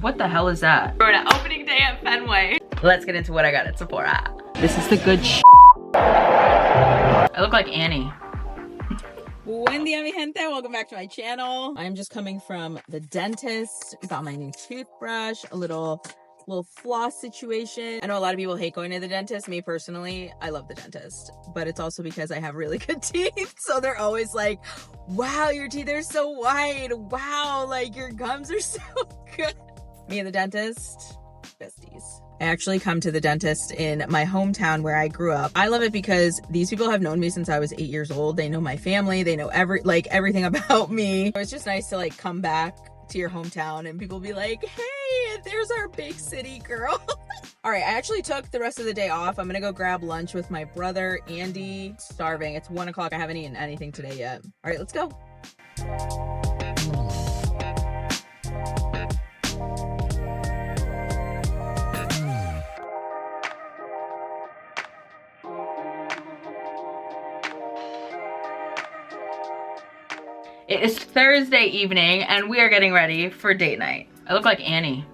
What the hell is that? We're at opening day at Fenway. Let's get into what I got at Sephora. This is the good sh**. I look like Annie. Buen dia, mi gente. Welcome back to my channel. I'm just coming from the dentist. Got my new toothbrush, a little floss situation. I know a lot of people hate going to the dentist. Me personally, I love the dentist, but it's also because I have really good teeth. So they're always like, wow, your teeth are so white. Wow, like your gums are so good. Me and the dentist, besties. I actually come to the dentist in my hometown where I grew up. I love it because these people have known me since I was 8 years old. They know my family. They know everything about me. It's just nice to like come back to your hometown and people be like, hey, there's our big city girl. All right, I actually took the rest of the day off. I'm gonna go grab lunch with my brother, Andy. Starving, it's 1 o'clock. I haven't eaten anything today yet. All right, let's go. It is Thursday evening and we are getting ready for date night. I look like Annie.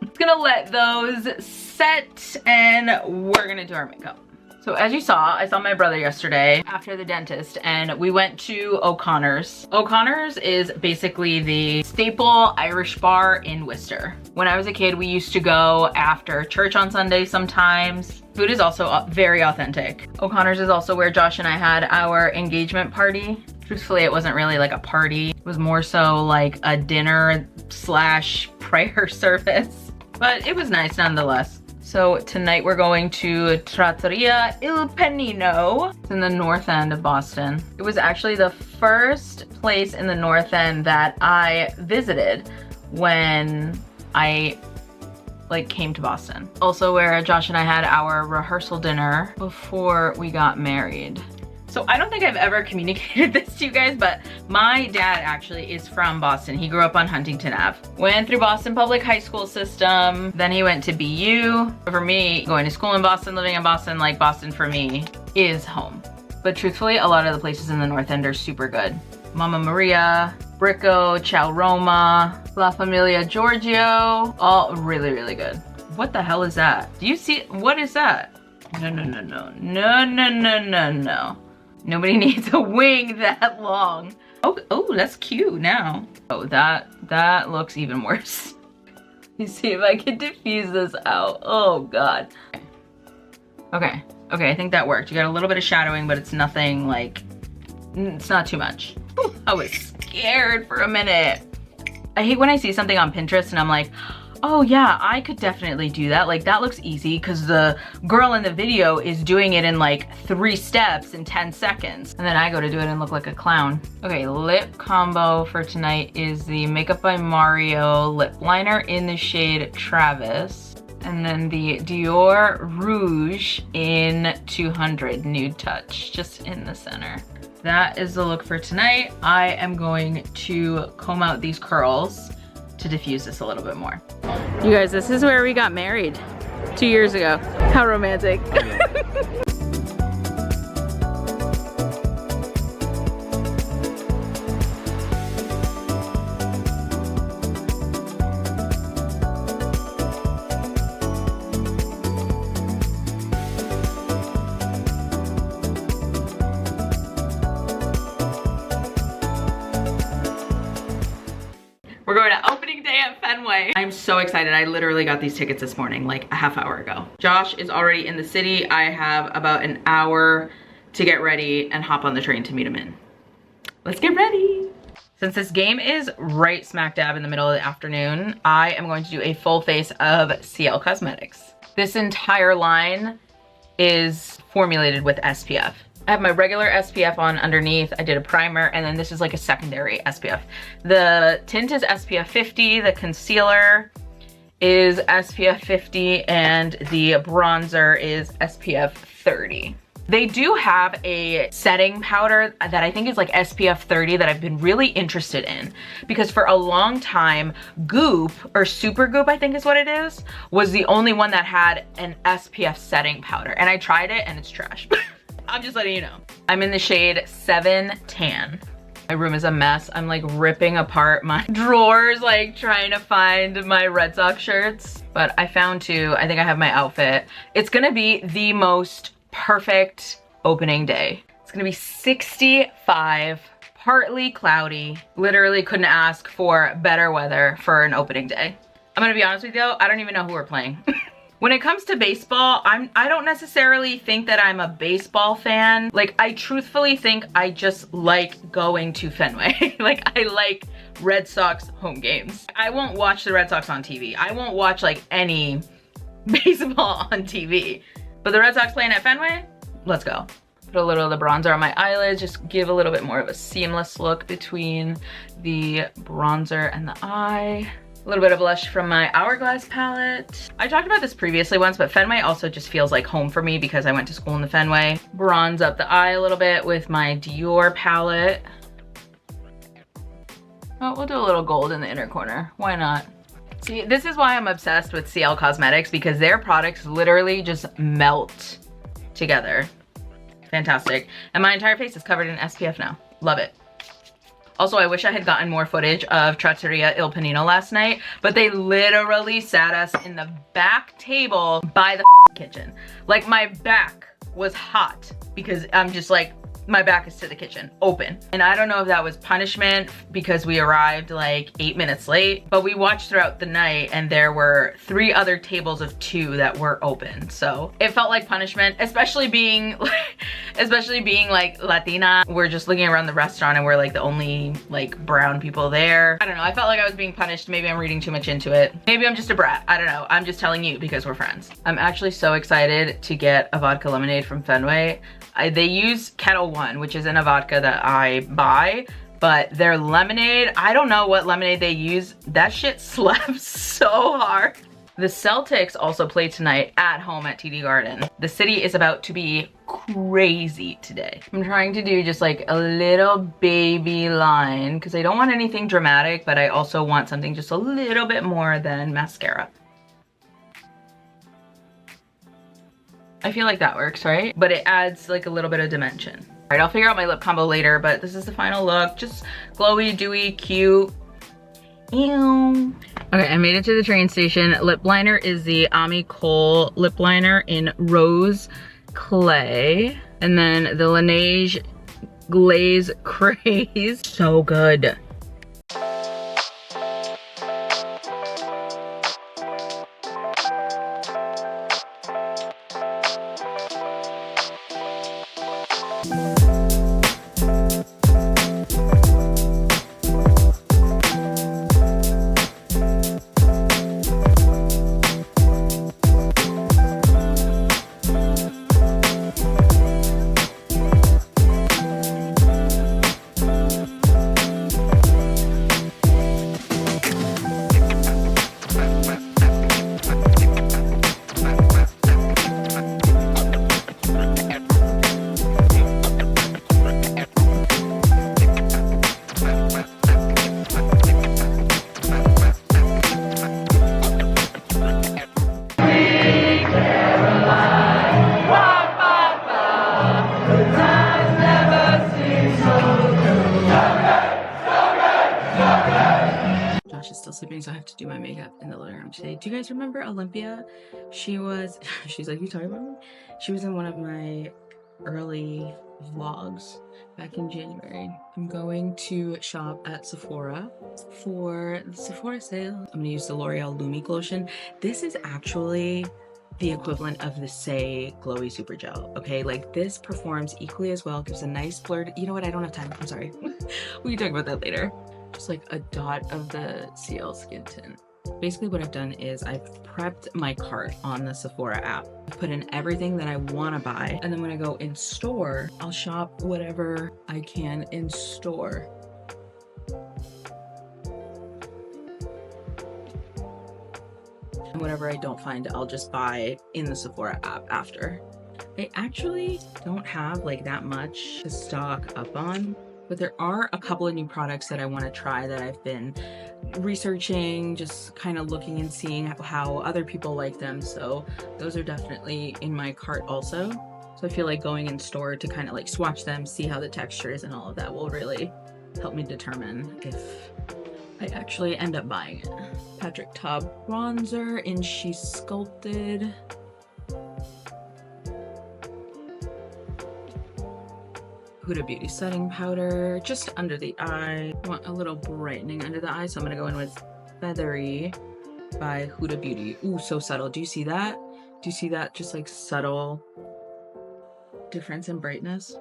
I'm gonna let those set and we're gonna do our makeup. So as you saw, I saw my brother yesterday after the dentist and we went to O'Connor's. O'Connor's is basically the staple Irish bar in Worcester. When I was a kid, we used to go after church on Sundays sometimes. Food is also very authentic. O'Connor's is also where Josh and I had our engagement party. Truthfully, it wasn't really like a party. It was more so like a dinner / prayer service, but it was nice nonetheless. So tonight we're going to Trattoria Il Pennino. It's in the north end of Boston. It was actually the first place in the north end that I visited when I came to Boston. Also where Josh and I had our rehearsal dinner before we got married. So I don't think I've ever communicated this to you guys, but my dad actually is from Boston. He grew up on Huntington Ave. Went through Boston Public High School system. Then he went to BU. For me, going to school in Boston, living in Boston, like Boston for me is home. But truthfully, a lot of the places in the North End are super good. Mamma Maria, Bricco, Ciao Roma, La Familia Giorgio, all really, really good. What the hell is that? Do you see, what is that? No, no, no, no, no, no, no, no, no. Nobody needs a wing that long. Oh, that's cute now. Oh, that looks even worse. You see if I can diffuse this out. Oh God. Okay, I think that worked. You got a little bit of shadowing, but it's nothing like, it's not too much. I was scared for a minute. I hate when I see something on Pinterest and I'm like, oh yeah, I could definitely do that. Like that looks easy because the girl in the video is doing it in like 3 steps in 10 seconds. And then I go to do it and look like a clown. Okay, lip combo for tonight is the Makeup by Mario lip liner in the shade Travis. And then the Dior Rouge in 200 Nude Touch, just in the center. That is the look for tonight. I am going to comb out these curls to diffuse this a little bit more. You guys, this is where we got married 2 years ago. How romantic. We're going to opening day at Fenway. I'm so excited. I literally got these tickets this morning, like a half hour ago. Josh is already in the city. I have about an hour to get ready and hop on the train to meet him in. Let's get ready. Since this game is right smack dab in the middle of the afternoon, I am going to do a full face of CL Cosmetics. This entire line is formulated with SPF. I have my regular SPF on underneath. I did a primer, and then this is like a secondary SPF. The tint is SPF 50, the concealer is SPF 50, and the bronzer is SPF 30. They do have a setting powder that I think is like SPF 30 that I've been really interested in, because for a long time, Goop, or Super Goop I think is what it is, was the only one that had an SPF setting powder, and I tried it and it's trash. I'm just letting you know. I'm in the shade 7 Tan. My room is a mess. I'm like ripping apart my drawers, like trying to find my Red Sox shirts. But I found two. I think I have my outfit. It's gonna be the most perfect opening day. It's gonna be 65, partly cloudy. Literally couldn't ask for better weather for an opening day. I'm gonna be honest with you, I don't even know who we're playing. When it comes to baseball, I don't necessarily think that I'm a baseball fan. Like, I truthfully think I just like going to Fenway. Like, I like Red Sox home games. I won't watch the Red Sox on TV. I won't watch like any baseball on TV. But the Red Sox playing at Fenway, let's go. Put a little of the bronzer on my eyelids, just give a little bit more of a seamless look between the bronzer and the eye. A little bit of blush from my Hourglass palette. I talked about this previously once, but Fenway also just feels like home for me because I went to school in the Fenway. Bronze up the eye a little bit with my Dior palette. Oh, we'll do a little gold in the inner corner. Why not? See, this is why I'm obsessed with CL Cosmetics, because their products literally just melt together. Fantastic. And my entire face is covered in SPF now. Love it. Also, I wish I had gotten more footage of Trattoria Il Panino last night, but they literally sat us in the back table by the kitchen. Like, my back was hot because I'm just like, my back is to the kitchen, open. And I don't know if that was punishment because we arrived like 8 minutes late, but we watched throughout the night and there were 3 other tables of 2 that were open. So it felt like punishment, especially being like Latina. We're just looking around the restaurant and we're like the only like brown people there. I don't know, I felt like I was being punished. Maybe I'm reading too much into it. Maybe I'm just a brat, I don't know. I'm just telling you because we're friends. I'm actually so excited to get a vodka lemonade from Fenway. They use Kettle One, which isn't a vodka that I buy, but their lemonade, I don't know what lemonade they use. That shit slaps so hard. The Celtics also play tonight at home at TD Garden. The city is about to be crazy today. I'm trying to do just like a little baby line because I don't want anything dramatic, but I also want something just a little bit more than mascara. I feel like that works, right? But it adds like a little bit of dimension. All right, I'll figure out my lip combo later, but this is the final look. Just glowy, dewy, cute. Ew. Okay, I made it to the train station. Lip liner is the Ami Cole lip liner in Rose Clay. And then the Laneige Glaze Craze. So good. Sleeping, so I have to do my makeup in the living room today. Do you guys remember Olympia? She's like, you talking about me? She was in one of my early vlogs back in January. I'm going to shop at Sephora for the Sephora sale. I'm gonna use the L'Oreal Lumi Lotion. This is actually the equivalent of the Say Glowy Super Gel, okay? Like, this performs equally as well, gives a nice blurred, you know what, I don't have time, I'm sorry. We can talk about that later. Just like a dot of the CL Skin Tint. Basically what I've done is I've prepped my cart on the Sephora app. I've put in everything that I want to buy, and then when I go in store, I'll shop whatever I can in store. And whatever I don't find, I'll just buy in the Sephora app after. They actually don't have like that much to stock up on, but there are a couple of new products that I want to try that I've been researching, just kind of looking and seeing how other people like them. So those are definitely in my cart also. So I feel like going in store to kind of like swatch them, see how the texture is and all of that will really help me determine if I actually end up buying it. Patrick Ta bronzer in She Sculpted. Huda Beauty setting powder, just under the eye. I want a little brightening under the eye, so I'm gonna go in with Feathery by Huda Beauty. Ooh, so subtle. Do you see that? Do you see that just like subtle difference in brightness?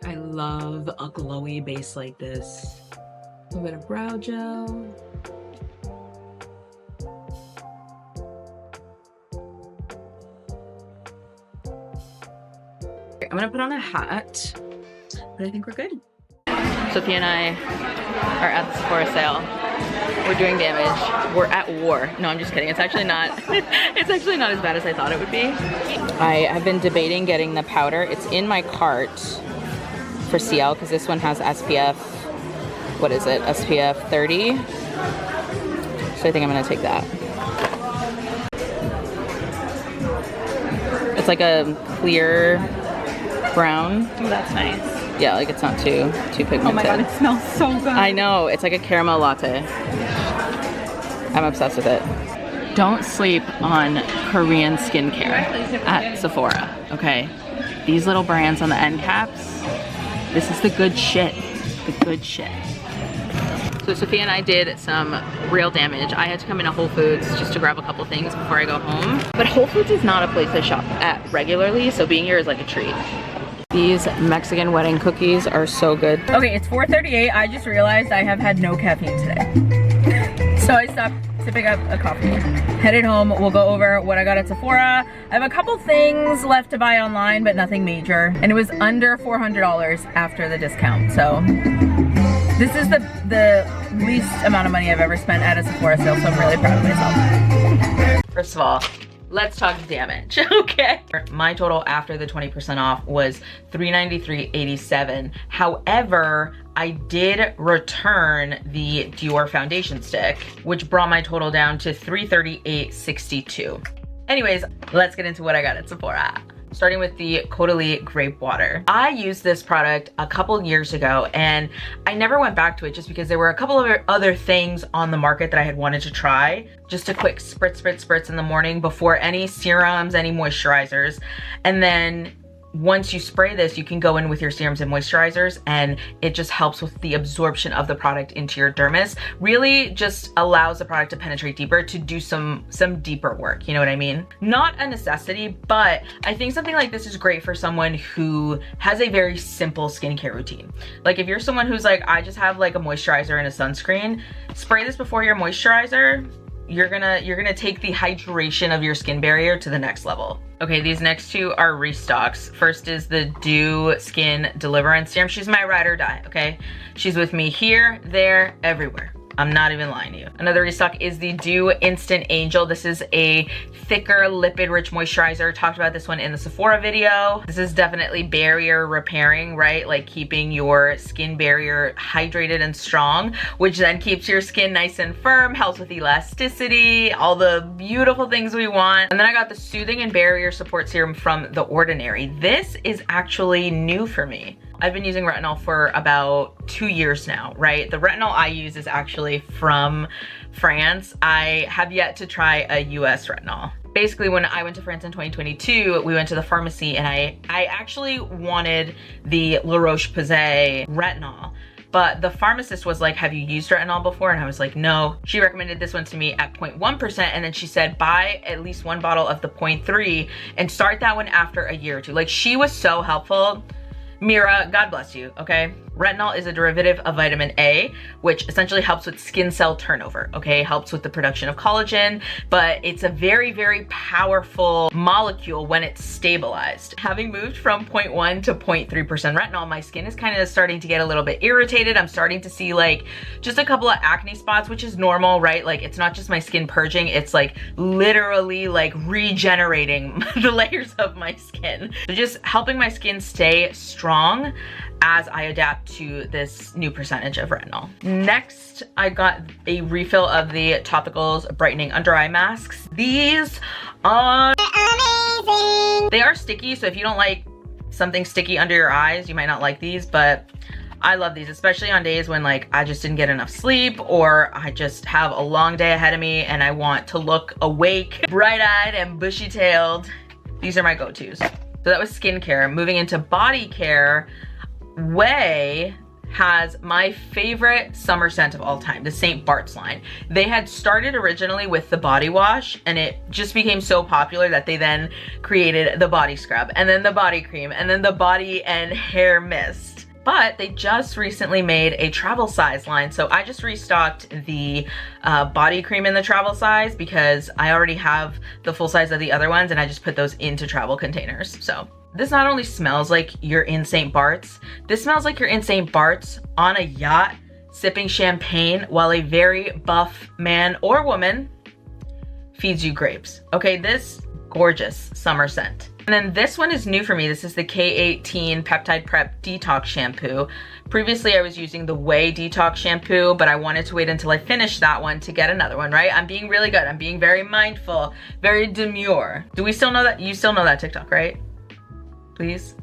I love a glowy base like this. A little bit of brow gel. I'm gonna put on a hat, but I think we're good. Sophia and I are at the Sephora sale. We're doing damage. We're at war. No, I'm just kidding. It's actually not, it's actually not as bad as I thought it would be. I have been debating getting the powder. It's in my cart for CL because this one has SPF, what is it? SPF 30. So I think I'm gonna take that. It's like a clear brown. Oh, that's nice. Yeah, like it's not too pigmented. Oh my god, it smells so good. I know, it's like a caramel latte. I'm obsessed with it. Don't sleep on Korean skincare at Sephora, okay? These little brands on the end caps, this is the good shit, the good shit. So Sophia and I did some real damage. I had to come into Whole Foods just to grab a couple things before I go home. But Whole Foods is not a place I shop at regularly, so being here is like a treat. These Mexican wedding cookies are so good. Okay, it's 4:38. I just realized I have had no caffeine today. So I stopped to pick up a coffee. Headed home, we'll go over what I got at Sephora. I have a couple things left to buy online, but nothing major. And it was under $400 after the discount, so. This is the least amount of money I've ever spent at a Sephora sale, so I'm really proud of myself. First of all, let's talk damage, okay? My total after the 20% off was $393.87. However, I did return the Dior foundation stick, which brought my total down to $338.62. Anyways, let's get into what I got at Sephora. Starting with the Caudalie Grape Water. I used this product a couple years ago and I never went back to it just because there were a couple of other things on the market that I had wanted to try. Just a quick spritz, spritz, spritz in the morning before any serums, any moisturizers. And then once you spray this, you can go in with your serums and moisturizers and it just helps with the absorption of the product into your dermis. Really just allows the product to penetrate deeper, to do some deeper work, you know what I mean? Not a necessity, but I think something like this is great for someone who has a very simple skincare routine. Like if you're someone who's like, I just have like a moisturizer and a sunscreen, spray this before your moisturizer. You're gonna take the hydration of your skin barrier to the next level. Okay, these next two are restocks. First is the Dew Skin Deliverance Serum. She's my ride or die, okay? She's with me here, there, everywhere. I'm not even lying to you. Another restock is the Dew Instant Angel. This is a thicker lipid rich moisturizer. Talked about this one in the Sephora video. This is definitely barrier repairing, right? Like keeping your skin barrier hydrated and strong, which then keeps your skin nice and firm, helps with elasticity, all the beautiful things we want. And then I got the Soothing and Barrier Support Serum from The Ordinary. This is actually new for me. I've been using retinol for about 2 years now, right? The retinol I use is actually from France. I have yet to try a US retinol. Basically, when I went to France in 2022, we went to the pharmacy and I actually wanted the La Roche-Posay retinol. But the pharmacist was like, have you used retinol before? And I was like, no. She recommended this one to me at 0.1%. And then she said, buy at least one bottle of the 0.3 and start that one after a year or two. Like she was so helpful. Mira, God bless you, okay? Retinol is a derivative of vitamin A, which essentially helps with skin cell turnover, okay? Helps with the production of collagen, but it's a very, very powerful molecule when it's stabilized. Having moved from 0.1 to 0.3% retinol, my skin is kind of starting to get a little bit irritated. I'm starting to see like just a couple of acne spots, which is normal, right? Like it's not just my skin purging, it's like literally like regenerating the layers of my skin. So just helping my skin stay strong as I adapt to this new percentage of retinol. Next, I got a refill of the Topicals Brightening Under Eye Masks. These are amazing. They are sticky, so if you don't like something sticky under your eyes, you might not like these, but I love these, especially on days when like I just didn't get enough sleep or I just have a long day ahead of me and I want to look awake, bright-eyed and bushy-tailed. These are my go-tos. So that was skincare. Moving into body care, Way has my favorite summer scent of all time, the St. Bart's line. They had started originally with the body wash and it just became so popular that they then created the body scrub and then the body cream and then the body and hair mist. But they just recently made a travel size line. So I just restocked the body cream in the travel size because I already have the full size of the other ones and I just put those into travel containers. So this not only smells like you're in St. Bart's, this smells like you're in St. Bart's on a yacht sipping champagne while a very buff man or woman feeds you grapes. Okay, this gorgeous summer scent. And then this one is new for me. This is the K18 Peptide Prep Detox Shampoo. Previously I was using the Way Detox Shampoo, but I wanted to wait until I finished that one to get another one, right? I'm being really good. I'm being very mindful, very demure. Do we still know that? You still know that TikTok, right? Please.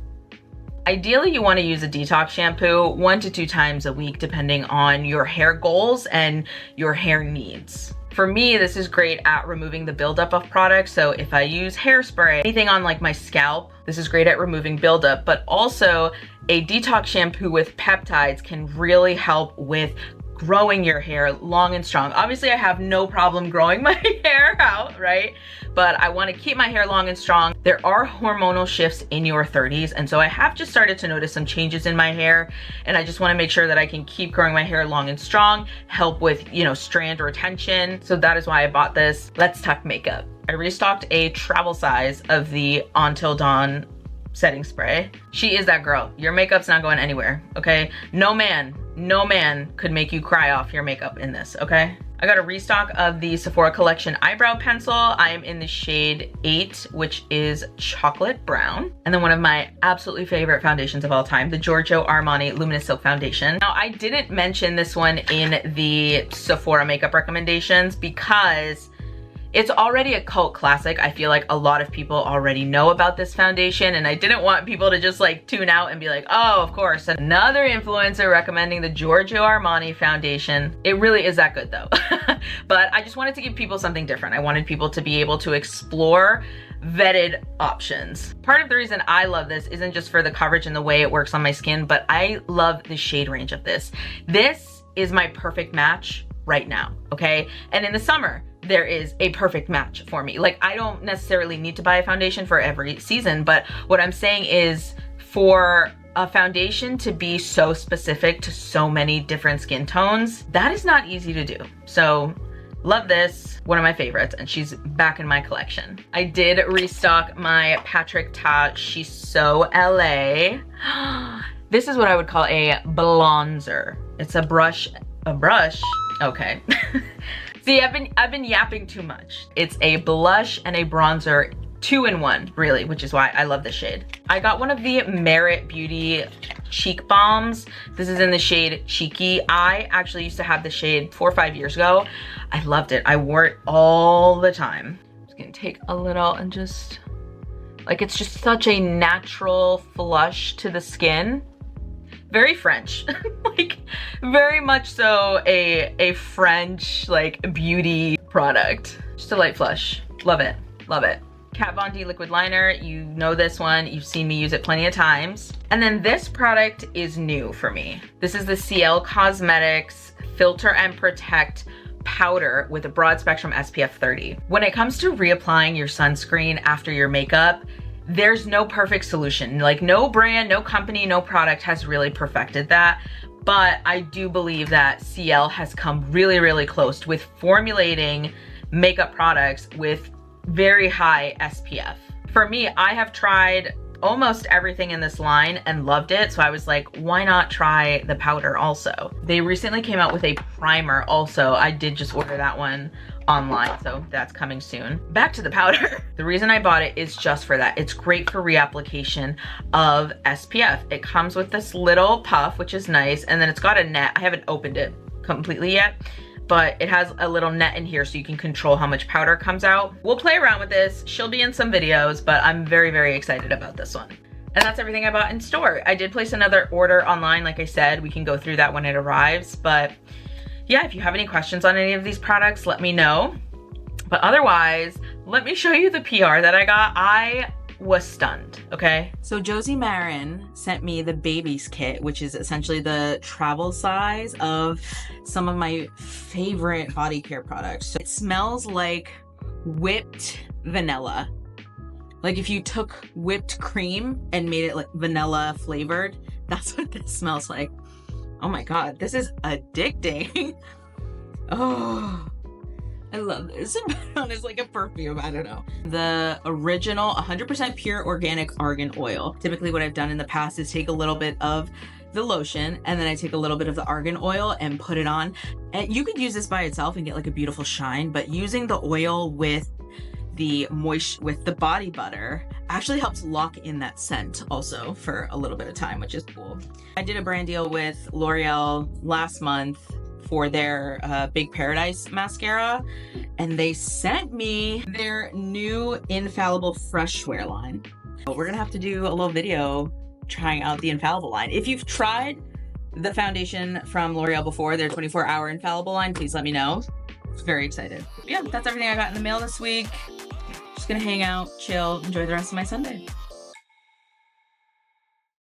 Ideally, you want to use a detox shampoo 1 to 2 times a week, depending on your hair goals and your hair needs. For me, this is great at removing the buildup of products. So if I use hairspray, anything on like my scalp, this is great at removing buildup, but also a detox shampoo with peptides can really help with growing your hair long and strong. Obviously, I have no problem growing my hair out, right? But I want to keep my hair long and strong. There are hormonal shifts in your 30s, and so I have just started to notice some changes in my hair, and I just want to make sure that I can keep growing my hair long and strong, help with, you know, strand retention. So that is why I bought this. Let's talk makeup. I restocked a travel size of the Until Dawn setting spray. She is that girl. Your makeup's not going anywhere, okay? No man could make you cry off your makeup in this, okay? I got a restock of the Sephora Collection Eyebrow Pencil. I am in the shade 8, which is chocolate brown. And then one of my absolutely favorite foundations of all time, the Giorgio Armani Luminous Silk Foundation. Now, I didn't mention this one in the Sephora makeup recommendations because it's already a cult classic. I feel like a lot of people already know about this foundation, and I didn't want people to just like tune out and be like, oh, of course, another influencer recommending the Giorgio Armani foundation. It really is that good though. But I just wanted to give people something different. I wanted people to be able to explore vetted options. Part of the reason I love this isn't just for the coverage and the way it works on my skin, but I love the shade range of this. This is my perfect match right now, okay? And in the summer, there is a perfect match for me. Like, I don't necessarily need to buy a foundation for every season, but what I'm saying is for a foundation to be so specific to so many different skin tones, that is not easy to do. So love this, one of my favorites, and she's back in my collection. I did restock my Patrick Ta She's So LA. This is what I would call a bronzer. It's a brush, okay. See, I've been yapping too much. It's a blush and a bronzer 2-in-1, really, which is why I love this shade. I got one of the Merit Beauty cheek balms. This is in the shade Cheeky. I actually used to have this shade 4 or 5 years ago. I loved it. I wore it all the time. I'm just gonna take a little and just, like, it's just such a natural flush to the skin. Very French, like very much so a French like beauty product. Just a light flush, love it, love it. Kat Von D liquid liner, you know this one, you've seen me use it plenty of times. And then this product is new for me. This is the CL Cosmetics Filter and Protect powder with a broad spectrum SPF 30. When it comes to reapplying your sunscreen after your makeup, there's no perfect solution. Like no brand, no company, no product has really perfected that. But I do believe that CL has come really, really close with formulating makeup products with very high SPF. For me, I have tried almost everything in this line and loved it. So I was like, why not try the powder also? They recently came out with a primer also. I did just order that one online, so that's coming soon. Back to the powder. The reason I bought it is just for that. It's great for reapplication of SPF. It comes with this little puff, which is nice, and then it's got a net. I haven't opened it completely yet, but it has a little net in here so you can control how much powder comes out. We'll play around with this. She'll be in some videos, but I'm very, very excited about this one. And that's everything I bought in store. I did place another order online, like I said. We can go through that when it arrives, but yeah, if you have any questions on any of these products, let me know. But otherwise, let me show you the PR that I got. I was stunned, okay? So Josie Marin sent me the baby's kit, which is essentially the travel size of some of my favorite body care products. So it smells like whipped vanilla. Like if you took whipped cream and made it like vanilla flavored, that's what this smells like. Oh my God, this is addicting. Oh, I love this. It's like a perfume, I don't know. The original 100% pure organic argan oil. Typically what I've done in the past is take a little bit of the lotion and then I take a little bit of the argan oil and put it on. And you could use this by itself and get like a beautiful shine, but using the oil with the body butter actually helps lock in that scent also for a little bit of time, which is cool. I did a brand deal with L'Oreal last month for their Big Paradise mascara, and they sent me their new Infallible Fresh Wear line. But we're gonna have to do a little video trying out the Infallible line. If you've tried the foundation from L'Oreal before, their 24-hour Infallible line, please let me know. Very excited. Yeah, that's everything I got in the mail this week. Just gonna hang out, chill, enjoy the rest of my Sunday.